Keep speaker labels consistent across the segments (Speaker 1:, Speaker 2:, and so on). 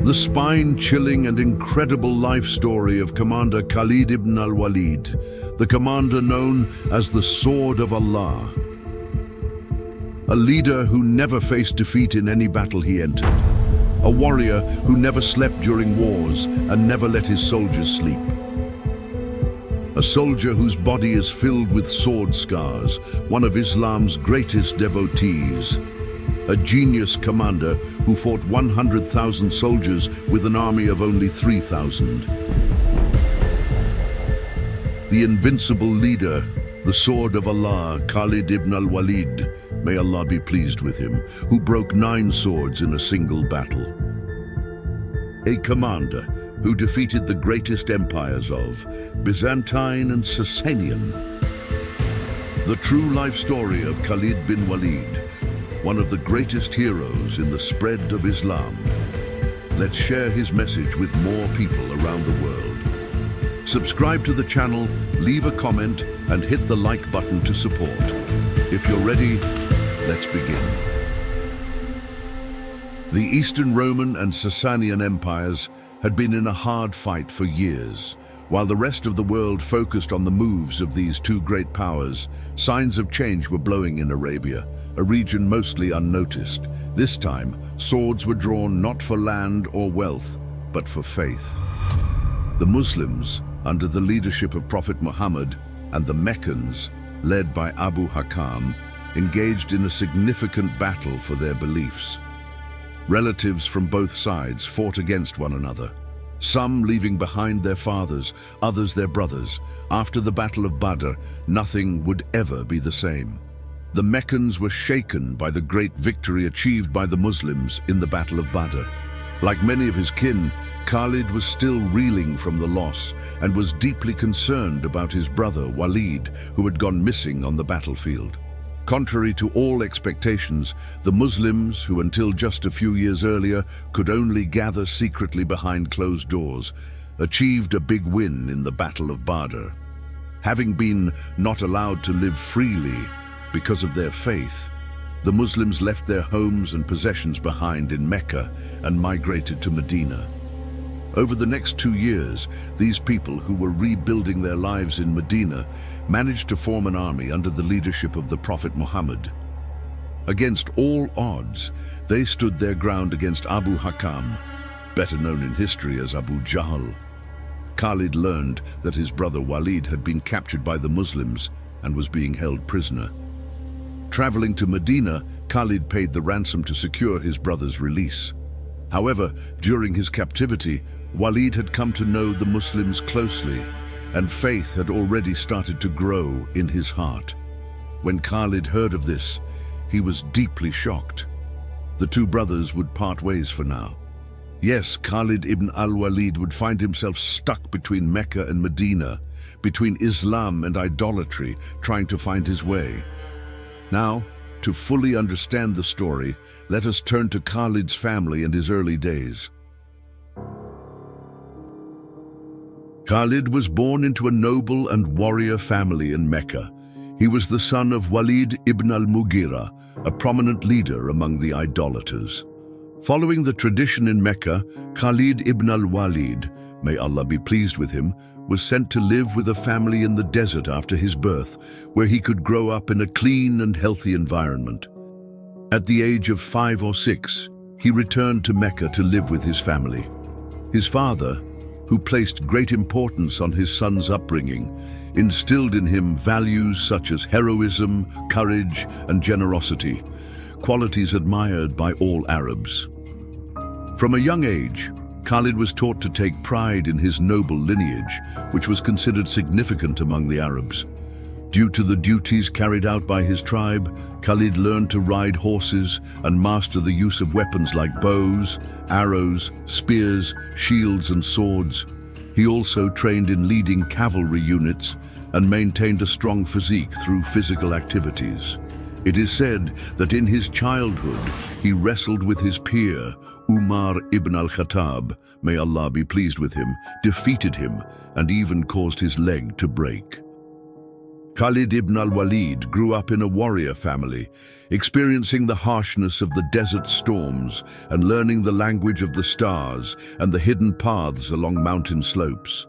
Speaker 1: The spine-chilling and incredible life story of Commander Khalid Ibn al-Walid, the commander known as the Sword of Allah. A leader who never faced defeat in any battle he entered. A warrior who never slept during wars and never let his soldiers sleep. A soldier whose body is filled with sword scars, one of Islam's greatest devotees. A genius commander who fought 100,000 soldiers with an army of only 3,000. The invincible leader, the Sword of Allah, Khalid Ibn al-Walid, may Allah be pleased with him, who broke 9 swords in a single battle. A commander who defeated the greatest empires of Byzantine and Sasanian. The true life story of Khalid bin Walid, one of the greatest heroes in the spread of Islam. Let's share his message with more people around the world. Subscribe to the channel, leave a comment, and hit the like button to support. If you're ready, let's begin. The Eastern Roman and Sasanian empires had been in a hard fight for years. While the rest of the world focused on the moves of these two great powers, signs of change were blowing in Arabia, a region mostly unnoticed. This time, swords were drawn not for land or wealth, but for faith. The Muslims, under the leadership of Prophet Muhammad, and the Meccans, led by Abu Hakam, engaged in a significant battle for their beliefs. Relatives from both sides fought against one another, some leaving behind their fathers, others their brothers. After the Battle of Badr, nothing would ever be the same. The Meccans were shaken by the great victory achieved by the Muslims in the Battle of Badr. Like many of his kin, Khalid was still reeling from the loss and was deeply concerned about his brother Walid, who had gone missing on the battlefield. Contrary to all expectations, the Muslims, who until just a few years earlier could only gather secretly behind closed doors, achieved a big win in the Battle of Badr. Having been not allowed to live freely because of their faith, the Muslims left their homes and possessions behind in Mecca and migrated to Medina. Over the next 2 years, these people who were rebuilding their lives in Medina managed to form an army under the leadership of the Prophet Muhammad. Against all odds, they stood their ground against Abu Hakam, better known in history as Abu Jahl. Khalid learned that his brother Walid had been captured by the Muslims and was being held prisoner. Traveling to Medina, Khalid paid the ransom to secure his brother's release. However, during his captivity, Walid had come to know the Muslims closely, and faith had already started to grow in his heart. When Khalid heard of this, he was deeply shocked. The two brothers would part ways for now. Yes, Khalid ibn al-Walid would find himself stuck between Mecca and Medina, between Islam and idolatry, trying to find his way. Now, to fully understand the story, let us turn to Khalid's family and his early days. Khalid was born into a noble and warrior family in Mecca. He was the son of Walid ibn al-Mughira, a prominent leader among the idolaters. Following the tradition in Mecca, Khalid ibn al-Walid, may Allah be pleased with him, was sent to live with a family in the desert after his birth, where he could grow up in a clean and healthy environment. At the age of 5 or 6, he returned to Mecca to live with his family. His father, who placed great importance on his son's upbringing, instilled in him values such as heroism, courage, and generosity, qualities admired by all Arabs. From a young age, Khalid was taught to take pride in his noble lineage, which was considered significant among the Arabs. Due to the duties carried out by his tribe, Khalid learned to ride horses and master the use of weapons like bows, arrows, spears, shields, and swords. He also trained in leading cavalry units and maintained a strong physique through physical activities. It is said that in his childhood, he wrestled with his peer, Umar ibn al-Khattab, may Allah be pleased with him, defeated him, and even caused his leg to break. Khalid Ibn Walid grew up in a warrior family, experiencing the harshness of the desert storms and learning the language of the stars and the hidden paths along mountain slopes.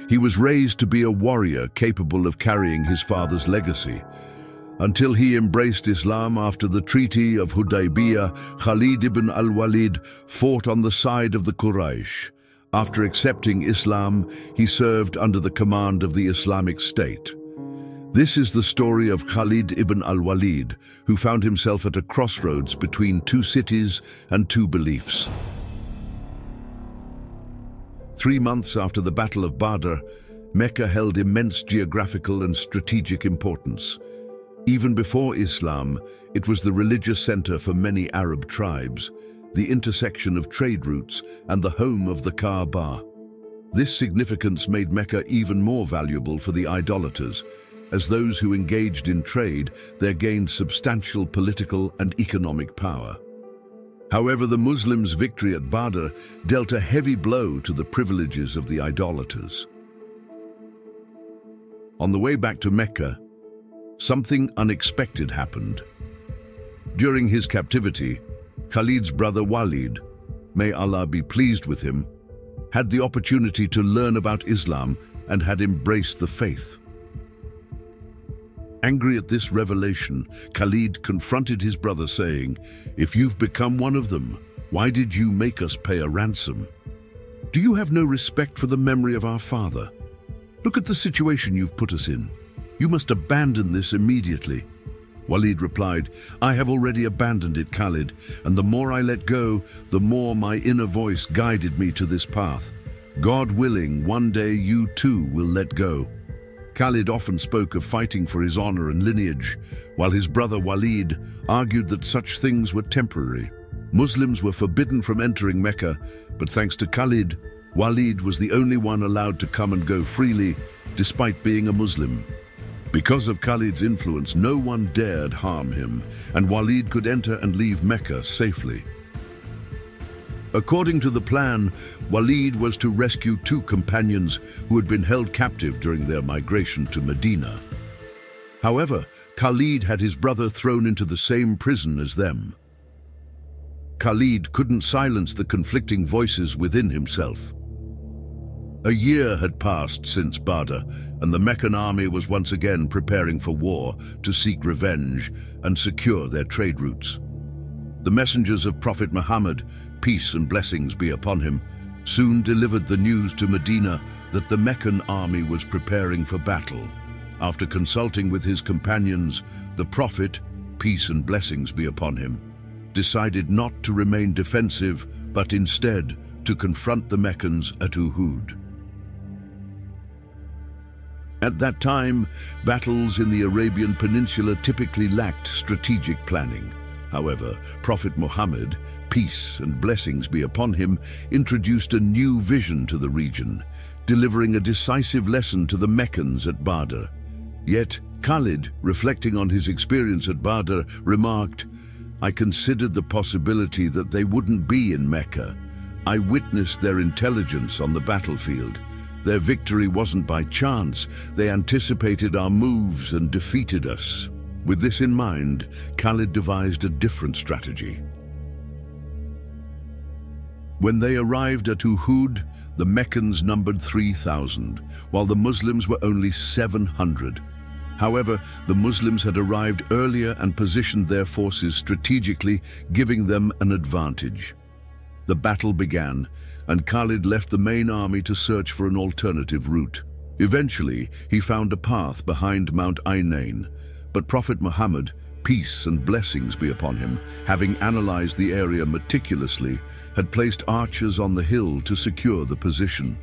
Speaker 1: He was raised to be a warrior capable of carrying his father's legacy. Until he embraced Islam after the Treaty of Hudaybiyah, Khalid ibn al-Walid fought on the side of the Quraysh. After accepting Islam, he served under the command of the Islamic State. This is the story of Khalid ibn al-Walid, who found himself at a crossroads between two cities and two beliefs. 3 months after the Battle of Badr, Mecca held immense geographical and strategic importance. Even before Islam, it was the religious center for many Arab tribes, the intersection of trade routes, and the home of the Kaaba. This significance made Mecca even more valuable for the idolaters. As those who engaged in trade, they gained substantial political and economic power. However, the Muslims' victory at Badr dealt a heavy blow to the privileges of the idolaters. On the way back to Mecca, something unexpected happened. During his captivity, Khalid's brother Walid, may Allah be pleased with him, had the opportunity to learn about Islam and had embraced the faith. Angry at this revelation, Khalid confronted his brother saying, "If you've become one of them, why did you make us pay a ransom? Do you have no respect for the memory of our father? Look at the situation you've put us in. You must abandon this immediately." Walid replied, "I have already abandoned it, Khalid, and the more I let go, the more my inner voice guided me to this path. God willing, one day you too will let go." Khalid often spoke of fighting for his honor and lineage, while his brother Walid argued that such things were temporary. Muslims were forbidden from entering Mecca, but thanks to Khalid, Walid was the only one allowed to come and go freely, despite being a Muslim. Because of Khalid's influence, no one dared harm him, and Walid could enter and leave Mecca safely. According to the plan, Walid was to rescue 2 companions who had been held captive during their migration to Medina. However, Khalid had his brother thrown into the same prison as them. Khalid couldn't silence the conflicting voices within himself. A year had passed since Badr, and the Meccan army was once again preparing for war to seek revenge and secure their trade routes. The messengers of Prophet Muhammad, peace and blessings be upon him, soon delivered the news to Medina that the Meccan army was preparing for battle. After consulting with his companions, the Prophet, peace and blessings be upon him, decided not to remain defensive, but instead to confront the Meccans at Uhud. At that time, battles in the Arabian Peninsula typically lacked strategic planning. However, Prophet Muhammad, peace and blessings be upon him, introduced a new vision to the region, delivering a decisive lesson to the Meccans at Badr. Yet, Khalid, reflecting on his experience at Badr, remarked, "I considered the possibility that they wouldn't be in Mecca. I witnessed their intelligence on the battlefield. Their victory wasn't by chance. They anticipated our moves and defeated us." With this in mind, Khalid devised a different strategy. When they arrived at Uhud, the Meccans numbered 3,000, while the Muslims were only 700. However, the Muslims had arrived earlier and positioned their forces strategically, giving them an advantage. The battle began, and Khalid left the main army to search for an alternative route. Eventually, he found a path behind Mount Ainain, but Prophet Muhammad, peace and blessings be upon him, having analyzed the area meticulously, had placed archers on the hill to secure the position.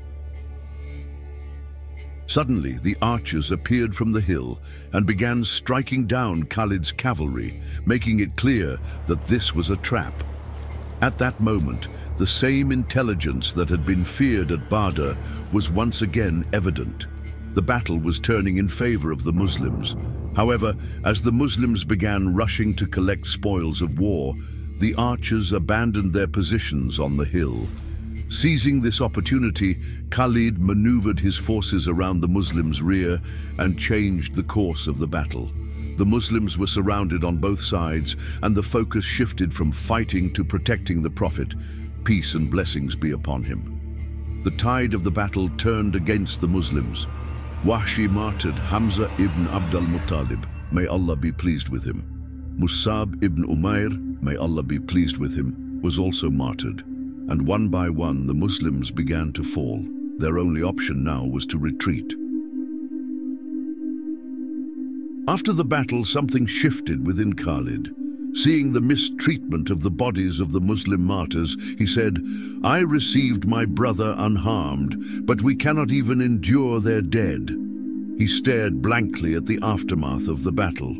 Speaker 1: Suddenly, the archers appeared from the hill and began striking down Khalid's cavalry, making it clear that this was a trap. At that moment, the same intelligence that had been feared at Badr was once again evident. The battle was turning in favor of the Muslims. However, as the Muslims began rushing to collect spoils of war, the archers abandoned their positions on the hill. Seizing this opportunity, Khalid maneuvered his forces around the Muslims' rear and changed the course of the battle. The Muslims were surrounded on both sides, and the focus shifted from fighting to protecting the Prophet, peace and blessings be upon him. The tide of the battle turned against the Muslims. Wahshi martyred Hamza ibn Abd al-Muttalib, may Allah be pleased with him. Musab ibn Umair, may Allah be pleased with him, was also martyred. And one by one the Muslims began to fall. Their only option now was to retreat. After the battle, something shifted within Khalid. Seeing the mistreatment of the bodies of the Muslim martyrs, he said, "I received my brother unharmed, but we cannot even endure their dead." He stared blankly at the aftermath of the battle.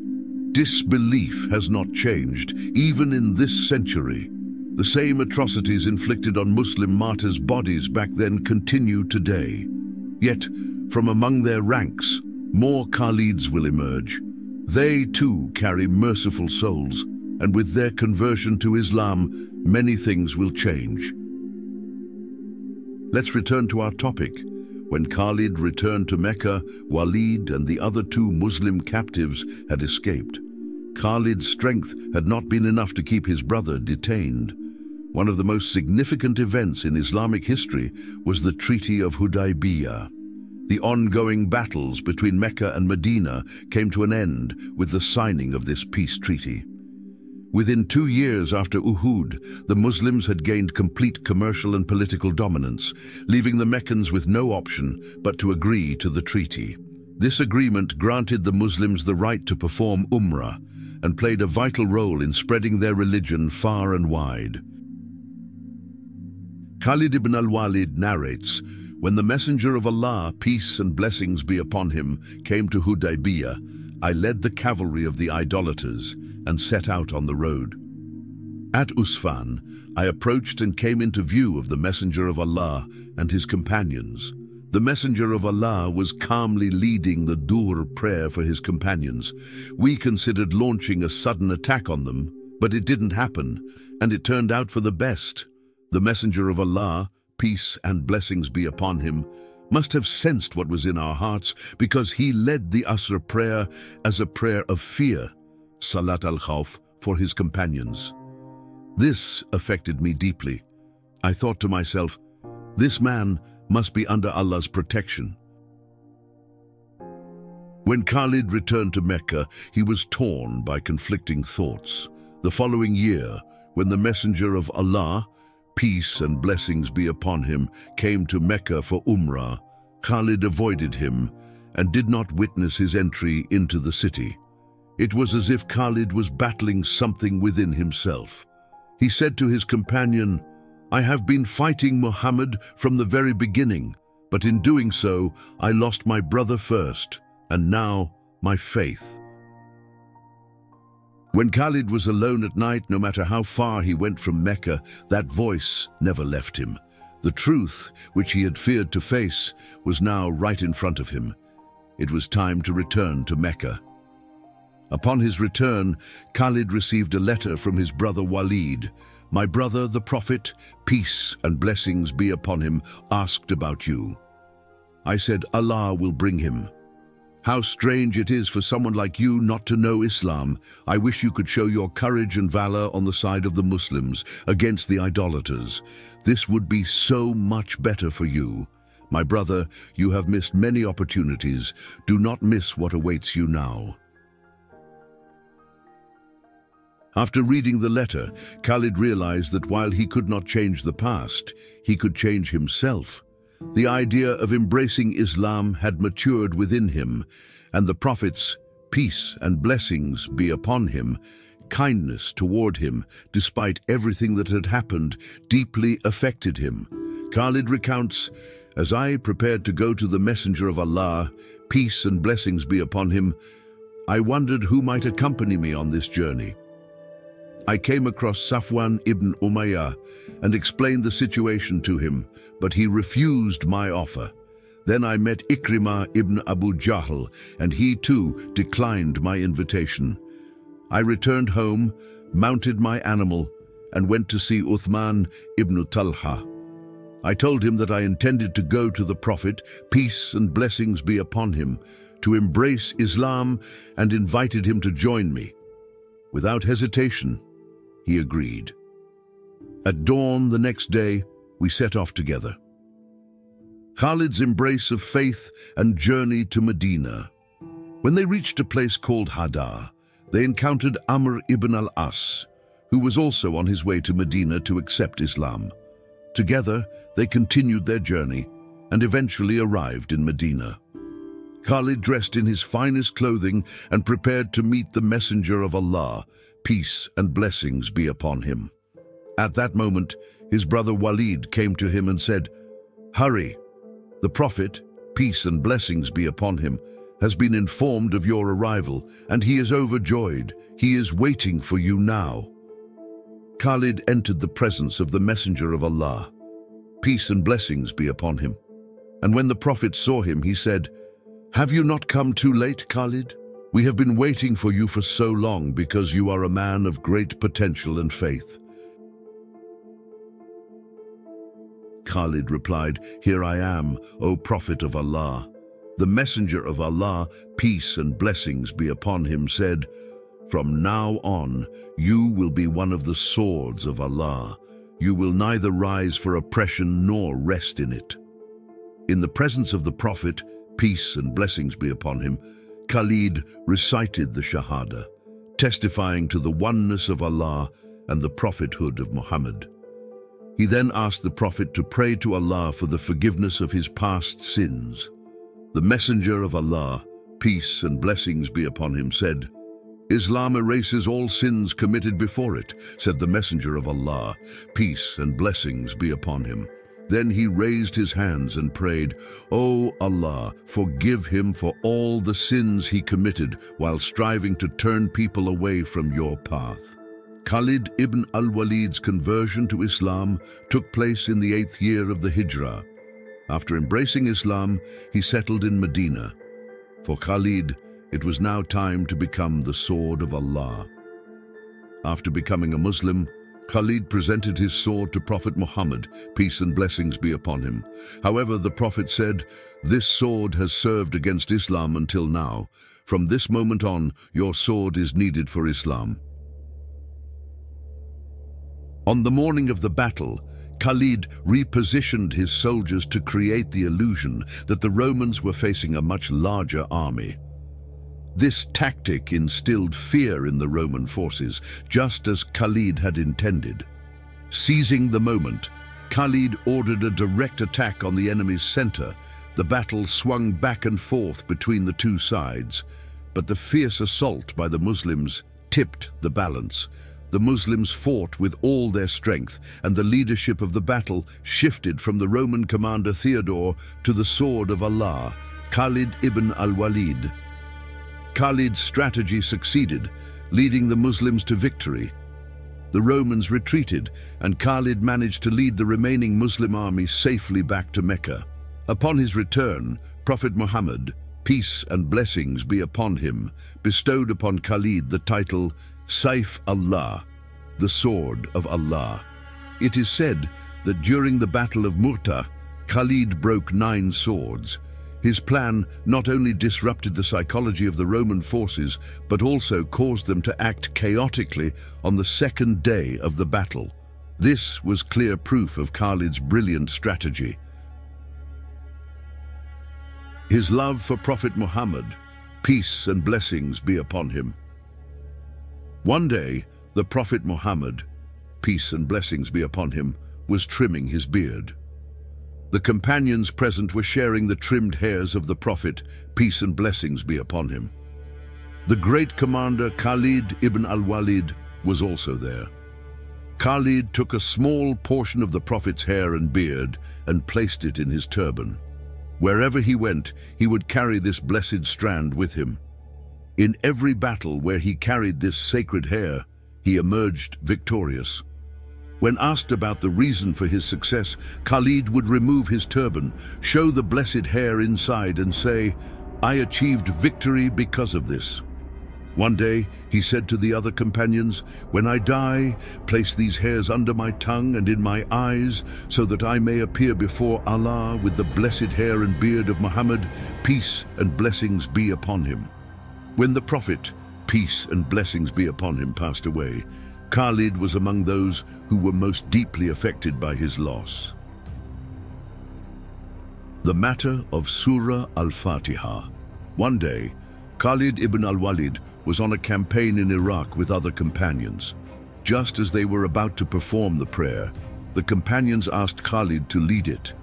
Speaker 1: Disbelief has not changed, even in this century. The same atrocities inflicted on Muslim martyrs' bodies back then continue today. Yet, from among their ranks, more Khalids will emerge. They too carry merciful souls, and with their conversion to Islam, many things will change. Let's return to our topic. When Khalid returned to Mecca, Walid and the other two Muslim captives had escaped. Khalid's strength had not been enough to keep his brother detained. One of the most significant events in Islamic history was the Treaty of Hudaybiyah. The ongoing battles between Mecca and Medina came to an end with the signing of this peace treaty. Within 2 years after Uhud, the Muslims had gained complete commercial and political dominance, leaving the Meccans with no option but to agree to the treaty. This agreement granted the Muslims the right to perform Umrah and played a vital role in spreading their religion far and wide. Khalid ibn al-Walid narrates, "When the Messenger of Allah, peace and blessings be upon him, came to Hudaybiyah, I led the cavalry of the idolaters and set out on the road. At Usfan, I approached and came into view of the Messenger of Allah and his companions. The Messenger of Allah was calmly leading the Dur prayer for his companions. We considered launching a sudden attack on them, but it didn't happen, and it turned out for the best. The Messenger of Allah, peace and blessings be upon him, must have sensed what was in our hearts, because he led the Asr prayer as a prayer of fear, Salat al-Khawf, for his companions. This affected me deeply. I thought to myself, this man must be under Allah's protection." When Khalid returned to Mecca, he was torn by conflicting thoughts. The following year, when the Messenger of Allah, peace and blessings be upon him, came to Mecca for Umrah, Khalid avoided him and did not witness his entry into the city. It was as if Khalid was battling something within himself. He said to his companion, "I have been fighting Muhammad from the very beginning, but in doing so, I lost my brother first, and now my faith." When Khalid was alone at night, no matter how far he went from Mecca, that voice never left him. The truth, which he had feared to face, was now right in front of him. It was time to return to Mecca. Upon his return, Khalid received a letter from his brother Walid. "My brother, the Prophet, peace and blessings be upon him, asked about you." I said, "Allah will bring him." "How strange it is for someone like you not to know Islam. I wish you could show your courage and valor on the side of the Muslims against the idolaters. This would be so much better for you. My brother, you have missed many opportunities. Do not miss what awaits you now." After reading the letter, Khalid realized that while he could not change the past, he could change himself. The idea of embracing Islam had matured within him, and the Prophet's peace and blessings be upon him, kindness toward him, despite everything that had happened, deeply affected him. Khalid recounts, "As I prepared to go to the Messenger of Allah, peace and blessings be upon him, I wondered who might accompany me on this journey. I came across Safwan ibn Umayyah and explained the situation to him, but he refused my offer. Then I met Ikrimah ibn Abu Jahl, and he too declined my invitation. I returned home, mounted my animal, and went to see Uthman ibn Talha. I told him that I intended to go to the Prophet, peace and blessings be upon him, to embrace Islam, and invited him to join me. Without hesitation, he agreed. At dawn the next day, we set off together. Khalid's embrace of faith and journey to Medina. When they reached a place called Hadar, they encountered Amr ibn al-As, who was also on his way to Medina to accept Islam. Together, they continued their journey and eventually arrived in Medina. Khalid dressed in his finest clothing and prepared to meet the Messenger of Allah, peace and blessings be upon him. At that moment, his brother Walid came to him and said, "Hurry, the Prophet, peace and blessings be upon him, has been informed of your arrival, and he is overjoyed. He is waiting for you now." Khalid entered the presence of the Messenger of Allah, peace and blessings be upon him. And when the Prophet saw him, he said, "Have you not come too late, Khalid? We have been waiting for you for so long because you are a man of great potential and faith." Khalid replied, "Here I am, O Prophet of Allah." The Messenger of Allah, peace and blessings be upon him, said, "From now on, you will be one of the swords of Allah. You will neither rise for oppression nor rest in it." In the presence of the Prophet, peace and blessings be upon him, Khalid recited the Shahada, testifying to the oneness of Allah and the prophethood of Muhammad. He then asked the Prophet to pray to Allah for the forgiveness of his past sins. The Messenger of Allah, peace and blessings be upon him, said, "Islam erases all sins committed before it," said the Messenger of Allah, peace and blessings be upon him. Then he raised his hands and prayed, "O Allah, forgive him for all the sins he committed while striving to turn people away from your path." Khalid ibn al-Walid's conversion to Islam took place in the 8th year of the Hijrah. After embracing Islam, he settled in Medina. For Khalid, it was now time to become the sword of Allah. After becoming a Muslim, Khalid presented his sword to Prophet Muhammad, peace and blessings be upon him. However, the Prophet said, "This sword has served against Islam until now. From this moment on, your sword is needed for Islam." On the morning of the battle, Khalid repositioned his soldiers to create the illusion that the Romans were facing a much larger army. This tactic instilled fear in the Roman forces, just as Khalid had intended. Seizing the moment, Khalid ordered a direct attack on the enemy's center. The battle swung back and forth between the two sides, but the fierce assault by the Muslims tipped the balance. The Muslims fought with all their strength, and the leadership of the battle shifted from the Roman commander Theodore to the sword of Allah, Khalid ibn al-Walid. Khalid's strategy succeeded, leading the Muslims to victory. The Romans retreated, and Khalid managed to lead the remaining Muslim army safely back to Mecca. Upon his return, Prophet Muhammad, peace and blessings be upon him, bestowed upon Khalid the title Saif Allah, the sword of Allah. It is said that during the Battle of Mu'tah, Khalid broke 9 swords. His plan not only disrupted the psychology of the Roman forces, but also caused them to act chaotically on the second day of the battle. This was clear proof of Khalid's brilliant strategy. His love for Prophet Muhammad, peace and blessings be upon him. One day, the Prophet Muhammad, peace and blessings be upon him, was trimming his beard. The companions present were sharing the trimmed hairs of the Prophet, peace and blessings be upon him. The great commander Khalid ibn al-Walid was also there. Khalid took a small portion of the Prophet's hair and beard and placed it in his turban. Wherever he went, he would carry this blessed strand with him. In every battle where he carried this sacred hair, he emerged victorious. When asked about the reason for his success, Khalid would remove his turban, show the blessed hair inside and say, "I achieved victory because of this." One day, he said to the other companions, "When I die, place these hairs under my tongue and in my eyes, so that I may appear before Allah with the blessed hair and beard of Muhammad, peace and blessings be upon him." When the Prophet, peace and blessings be upon him, passed away, Khalid was among those who were most deeply affected by his loss. The matter of Surah Al-Fatiha. One day, Khalid Ibn Walid was on a campaign in Iraq with other companions. Just as they were about to perform the prayer, the companions asked Khalid to lead it.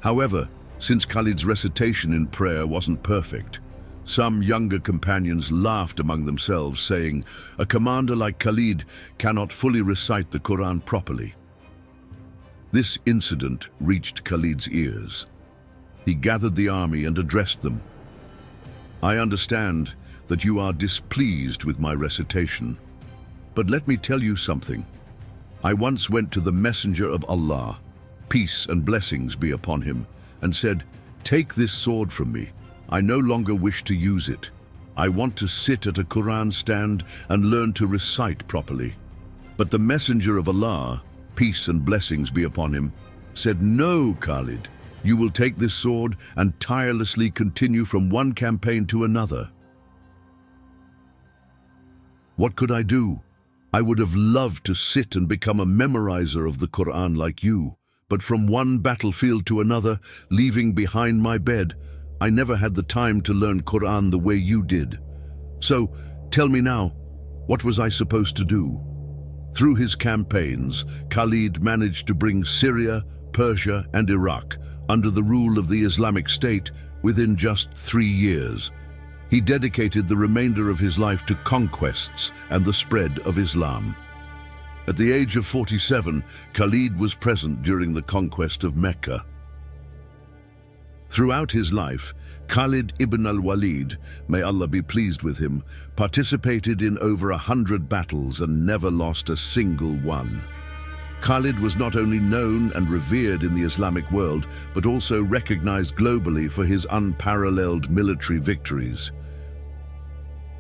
Speaker 1: However, since Khalid's recitation in prayer wasn't perfect, some younger companions laughed among themselves, saying, "A commander like Khalid cannot fully recite the Quran properly." This incident reached Khalid's ears. He gathered the army and addressed them. "I understand that you are displeased with my recitation, but let me tell you something. I once went to the Messenger of Allah, peace and blessings be upon him, and said, 'Take this sword from me. I no longer wish to use it. I want to sit at a Quran stand and learn to recite properly.' But the Messenger of Allah, peace and blessings be upon him, said, 'No, Khalid, you will take this sword and tirelessly continue from one campaign to another.' What could I do? I would have loved to sit and become a memorizer of the Quran like you, but from one battlefield to another, leaving behind my bed, I never had the time to learn Quran the way you did. So, tell me now, what was I supposed to do?" Through his campaigns, Khalid managed to bring Syria, Persia, and Iraq under the rule of the Islamic State within just 3 years. He dedicated the remainder of his life to conquests and the spread of Islam. At the age of 47, Khalid was present during the conquest of Mecca. Throughout his life, Khalid ibn al-Walid, may Allah be pleased with him, participated in over 100 battles and never lost a single one. Khalid was not only known and revered in the Islamic world, but also recognized globally for his unparalleled military victories.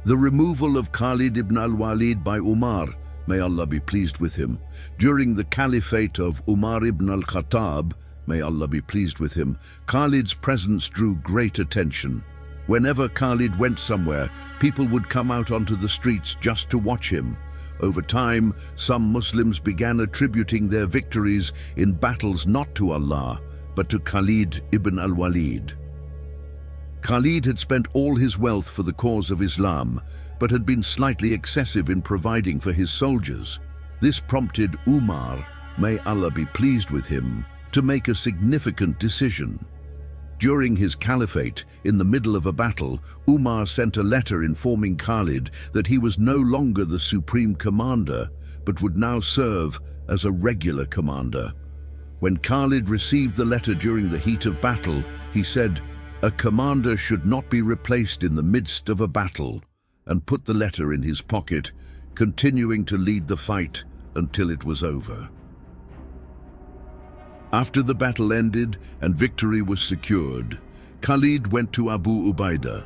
Speaker 1: The removal of Khalid ibn al-Walid by Umar, may Allah be pleased with him, during the caliphate of Umar ibn al-Khattab, may Allah be pleased with him, Khalid's presence drew great attention. Whenever Khalid went somewhere, people would come out onto the streets just to watch him. Over time, some Muslims began attributing their victories in battles not to Allah, but to Khalid ibn al-Walid. Khalid had spent all his wealth for the cause of Islam, but had been slightly excessive in providing for his soldiers. This prompted Umar, may Allah be pleased with him, to make a significant decision. During his caliphate, in the middle of a battle, Umar sent a letter informing Khalid that he was no longer the supreme commander, but would now serve as a regular commander. When Khalid received the letter during the heat of battle, he said, "A commander should not be replaced in the midst of a battle," and put the letter in his pocket, continuing to lead the fight until it was over. After the battle ended and victory was secured, Khalid went to Abu Ubaidah.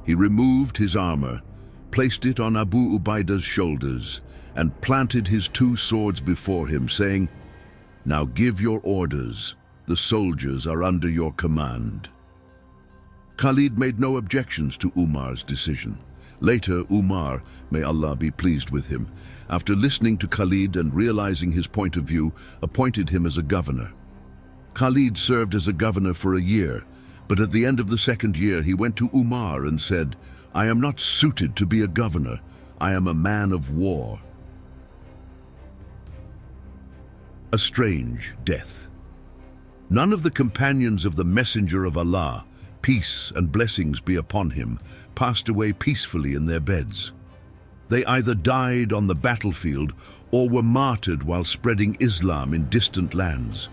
Speaker 1: He removed his armor, placed it on Abu Ubaidah's shoulders, and planted his 2 swords before him, saying, "Now give your orders. The soldiers are under your command." Khalid made no objections to Umar's decision. Later, Umar, may Allah be pleased with him, after listening to Khalid and realizing his point of view, appointed him as a governor. Khalid served as a governor for a year, but at the end of the 2nd year he went to Umar and said, "I am not suited to be a governor. I am a man of war." A strange death. None of the companions of the Messenger of Allah, peace and blessings be upon him, passed away peacefully in their beds. They either died on the battlefield or were martyred while spreading Islam in distant lands.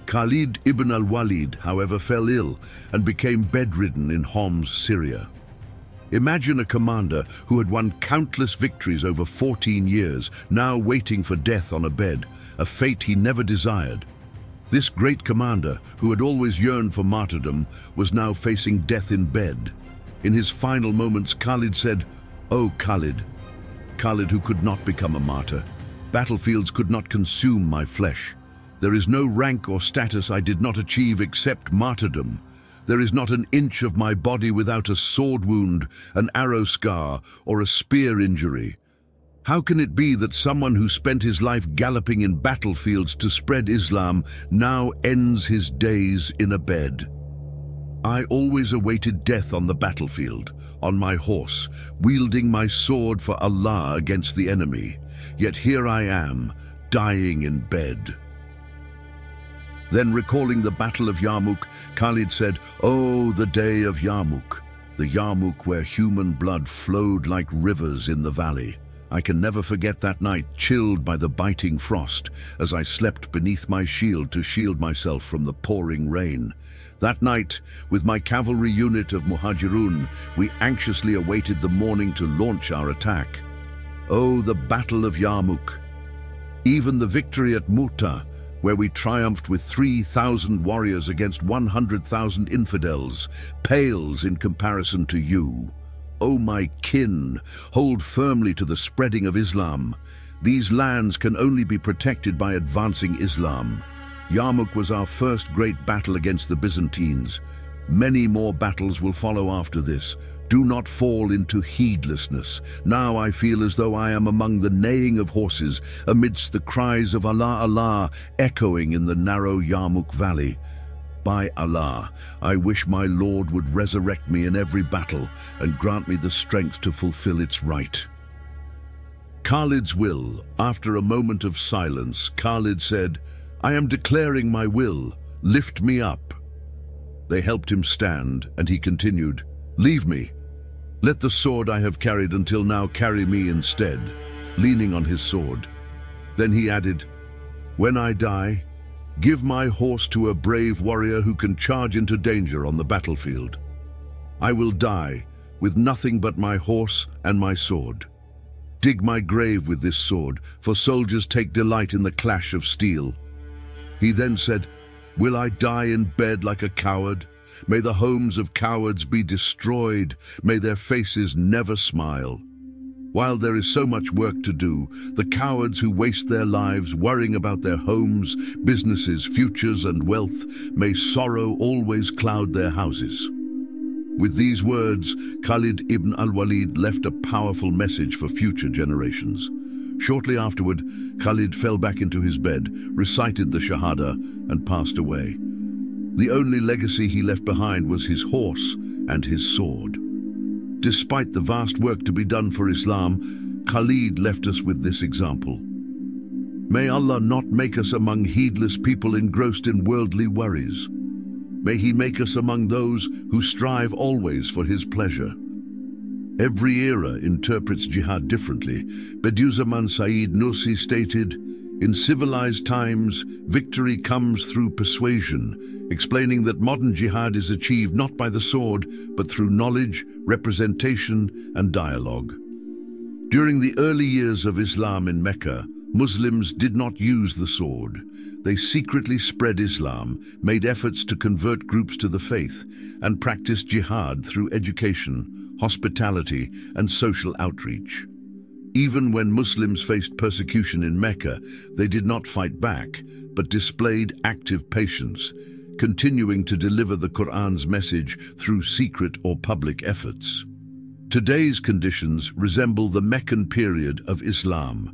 Speaker 1: Khalid ibn al-Walid, however, fell ill and became bedridden in Homs, Syria. Imagine a commander who had won countless victories over 14 years, now waiting for death on a bed, a fate he never desired. This great commander, who had always yearned for martyrdom, was now facing death in bed. In his final moments, Khalid said, "O Khalid, Khalid who could not become a martyr. Battlefields could not consume my flesh. There is no rank or status I did not achieve except martyrdom. There is not an inch of my body without a sword wound, an arrow scar, or a spear injury. How can it be that someone who spent his life galloping in battlefields to spread Islam now ends his days in a bed? I always awaited death on the battlefield, on my horse, wielding my sword for Allah against the enemy. Yet here I am, dying in bed." Then, recalling the Battle of Yarmouk, Khalid said, "Oh, the day of Yarmouk, the Yarmouk where human blood flowed like rivers in the valley. I can never forget that night, chilled by the biting frost, as I slept beneath my shield to shield myself from the pouring rain. That night, with my cavalry unit of Muhajirun, we anxiously awaited the morning to launch our attack. Oh, the Battle of Yarmouk! Even the victory at Mu'tah, where we triumphed with 3,000 warriors against 100,000 infidels, pales in comparison to you. O my kin, hold firmly to the spreading of Islam. These lands can only be protected by advancing Islam. Yarmouk was our first great battle against the Byzantines. Many more battles will follow after this. Do not fall into heedlessness. Now I feel as though I am among the neighing of horses, amidst the cries of Allah, Allah, echoing in the narrow Yarmouk valley. By Allah, I wish my Lord would resurrect me in every battle and grant me the strength to fulfill its right." Khalid's will. After a moment of silence, Khalid said, "I am declaring my will. Lift me up." They helped him stand, and he continued, "Leave me. Let the sword I have carried until now carry me instead," leaning on his sword. Then he added, "When I die, give my horse to a brave warrior who can charge into danger on the battlefield. I will die with nothing but my horse and my sword. Dig my grave with this sword, for soldiers take delight in the clash of steel." He then said, "Will I die in bed like a coward? May the homes of cowards be destroyed. May their faces never smile. While there is so much work to do, the cowards who waste their lives worrying about their homes, businesses, futures, and wealth, may sorrow always cloud their houses." With these words, Khalid Ibn al-Walid left a powerful message for future generations. Shortly afterward, Khalid fell back into his bed, recited the Shahada, and passed away. The only legacy he left behind was his horse and his sword. Despite the vast work to be done for Islam, Khalid left us with this example. May Allah not make us among heedless people engrossed in worldly worries. May He make us among those who strive always for His pleasure. Every era interprets jihad differently. Bediüzzaman Said Nursi stated, "In civilized times, victory comes through persuasion," explaining that modern jihad is achieved not by the sword, but through knowledge, representation, and dialogue. During the early years of Islam in Mecca, Muslims did not use the sword. They secretly spread Islam, made efforts to convert groups to the faith, and practiced jihad through education, hospitality, and social outreach. Even when Muslims faced persecution in Mecca, they did not fight back, but displayed active patience, continuing to deliver the Quran's message through secret or public efforts. Today's conditions resemble the Meccan period of Islam.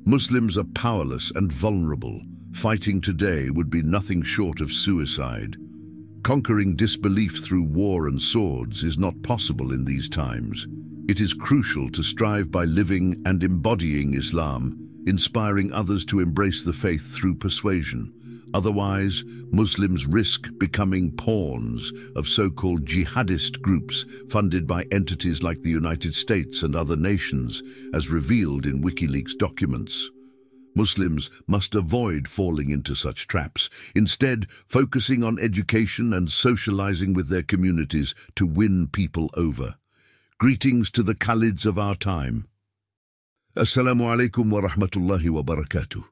Speaker 1: Muslims are powerless and vulnerable. Fighting today would be nothing short of suicide. Conquering disbelief through war and swords is not possible in these times. It is crucial to strive by living and embodying Islam, inspiring others to embrace the faith through persuasion. Otherwise, Muslims risk becoming pawns of so-called jihadist groups funded by entities like the United States and other nations, as revealed in WikiLeaks documents. Muslims must avoid falling into such traps, instead focusing on education and socializing with their communities to win people over. Greetings to the Khalids of our time. Assalamu alaikum wa rahmatullahi wa barakatuh.